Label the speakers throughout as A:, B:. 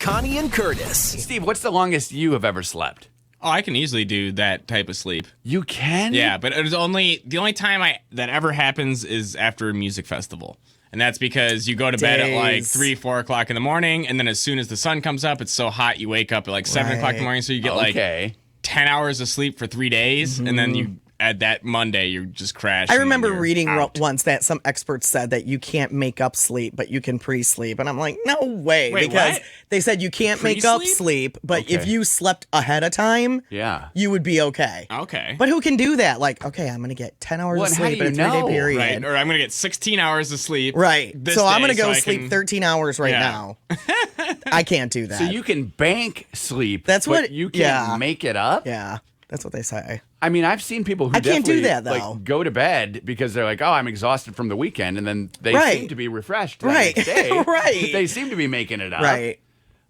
A: Connie and Curtis.
B: Steve, what's the longest you have ever slept?
C: Oh, I can easily do that type of sleep.
B: You can?
C: Yeah, but the only time that ever happens is after a music festival. And that's because you go to bed at like 3, 4 o'clock in the morning, and then as soon as the sun comes up, it's so hot you wake up at like 7 o'clock in the morning, so you get like 10 hours of sleep for 3 days, and then you at that Monday, you just crash.
D: I remember reading once that some experts said that you can't make up sleep, but you can pre-sleep. And I'm like, no way.
C: Wait,
D: because
C: what?
D: they said you can't make up sleep, but if you slept ahead of time, you would be okay.
C: Okay.
D: But who can do that? Like, okay, I'm going to get 10 hours of sleep in a 3-day period.
C: Right. Or I'm going to get 16 hours of sleep.
D: Right. So I'm going to go
C: so
D: sleep 13 hours now. I can't do that.
B: So you can bank sleep.
D: That's what
B: you can't make it up?
D: Yeah. That's what they say.
B: I mean, I've seen people who
D: I can't do that, though.
B: like, go to bed because they're like, oh, I'm exhausted from the weekend, and then they seem to be refreshed the next day. They seem to be making it up.
D: Right.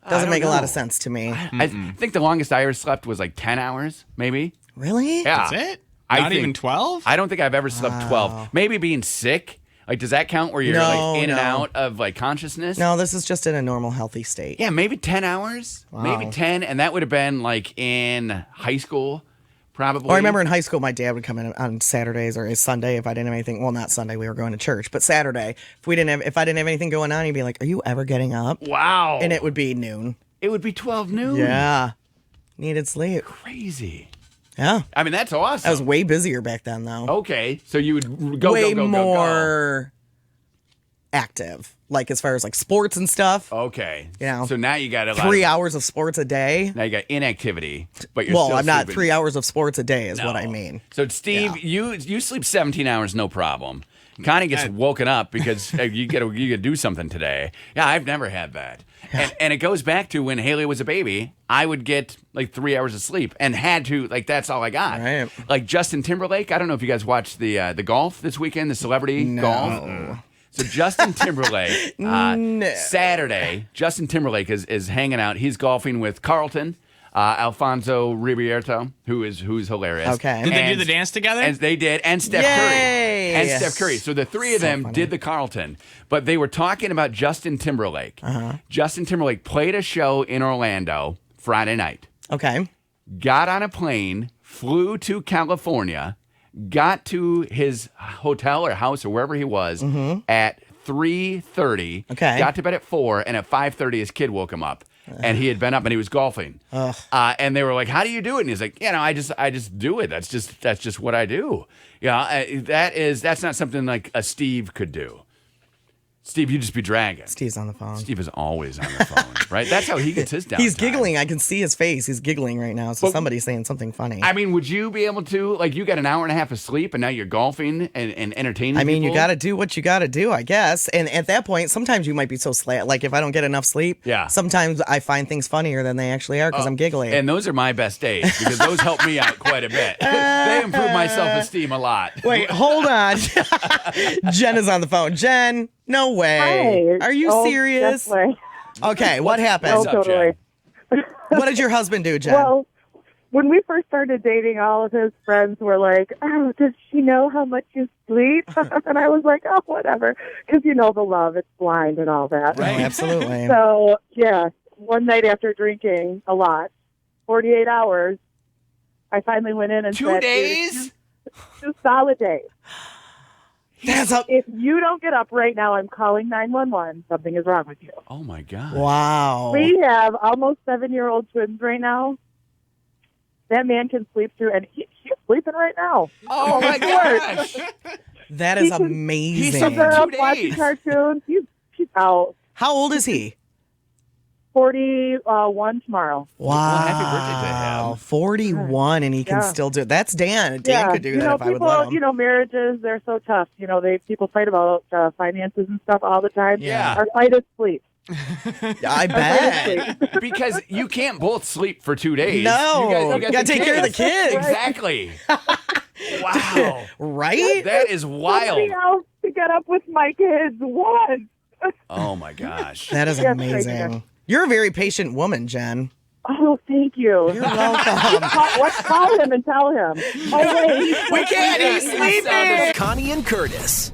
D: Doesn't make a lot of sense to me.
B: I think the longest I ever slept was like 10 hours, maybe.
D: Really?
B: Yeah.
C: That's it? Not even 12?
B: I don't think I've ever slept 12. Maybe being sick. Like, does that count where you're like in and out of like consciousness?
D: No, this is just in a normal, healthy state.
B: Yeah, maybe 10 hours.
D: Wow.
B: Maybe 10. And that would have been like in high school. Probably.
D: Oh, I remember in high school, my dad would come in on Saturdays or Sunday if I didn't have anything. Well, not Sunday, we were going to church, but Saturday, if I didn't have anything going on, he'd be like, "Are you ever getting up?"
B: Wow.
D: And it would be noon.
B: It would be 12 noon.
D: Yeah, needed sleep.
B: Crazy.
D: Yeah.
B: I mean, that's awesome.
D: I was way busier back then, though.
B: Okay, so you would go
D: way
B: go
D: more active, like as far as like sports and stuff.
B: Okay.
D: You know,
B: so now you got
D: 3 hours of sports a day.
B: Now you got inactivity, but you're still
D: I'm not
B: sleeping.
D: 3 hours of sports a day is what I mean.
B: So Steve, you sleep 17 hours, no problem. Connie gets woken up because you gotta do something today. Yeah, I've never had that. And it goes back to when Haley was a baby, I would get like 3 hours of sleep and had to, like, that's all I got.
D: Right.
B: Like Justin Timberlake, I don't know if you guys watched the golf this weekend, the celebrity golf. So Justin Timberlake, Saturday, Justin Timberlake is hanging out. He's golfing with Carlton, Alfonso Ribeiro, who's hilarious.
D: Okay.
C: Did they do the dance together?
B: And they did, and Steph Curry. And Steph Curry. So the three of them did the Carlton. But they were talking about Justin Timberlake. Justin Timberlake played a show in Orlando Friday night.
D: Okay.
B: Got on a plane, flew to California, got to his hotel or house or wherever he was at 3:30.
D: Okay.
B: Got to bed at 4, and at 5:30 his kid woke him up. And he had been up and he was golfing. And they were like, "How do you do it?" And he's like, I just do it. That's just what I do. Yeah, that's not something like a Steve could do. Steve, you just be dragging.
D: Steve's on the phone.
B: Steve is always on the phone, right? That's how he gets his downtime.
D: He's giggling. I can see his face. He's giggling right now. So somebody's saying something funny.
B: I mean, would you be able to, like, you got an hour and a half of sleep and now you're golfing and entertaining
D: I mean,
B: people?
D: you got to do what you got to do, I guess. And at that point, sometimes you might be so like if I don't get enough sleep, sometimes I find things funnier than they actually are because I'm giggling.
B: And those are my best days because those help me out quite a bit. They improve my self-esteem a lot.
D: Wait, hold on. Jen is on the phone. Jen, no way.
E: Hi.
D: Are you serious?
E: Definitely.
D: Okay, what happened?
E: Oh, totally.
D: What did your husband do, Jen?
E: Well, when we first started dating, all of his friends were like, "Oh, does she know how much you sleep?" And I was like, "Oh, whatever," because the love, it's blind and all that.
D: Right, absolutely.
E: So, yeah, one night after drinking a lot, 48 hours, I finally went in and
B: 2
E: said,
B: days?
E: 2 solid days.
D: That's
E: If you don't get up right now, I'm calling 911. Something is wrong with you.
B: Oh, my God.
D: Wow.
E: We have almost 7-year-old twins right now. That man can sleep through, and he's sleeping right now.
B: Oh, my gosh.
D: That is amazing.
B: He's
E: He's up watching cartoons. He's out.
D: How old is he?
E: 41 tomorrow.
D: Wow.
B: Well, happy birthday to him.
D: 41, and he can still do it. That's Dan. Dan could do that if I would let him.
E: Marriages, they're so tough. People fight about finances and stuff all the time.
B: Yeah.
E: Our fight is sleep.
D: I bet.
B: Because you can't both sleep for 2 days.
D: No.
B: You got
D: to take care of the kids.
B: Exactly. Wow.
D: Right?
B: That is wild.
E: Somebody else to get up with my kids once.
B: Oh, my gosh.
D: That is amazing. You're a very patient woman, Jen.
E: Oh, thank you.
D: You're welcome.
E: Let's call him and tell him. Oh, wait.
D: We can't. He's sleeping.
A: Connie and Curtis.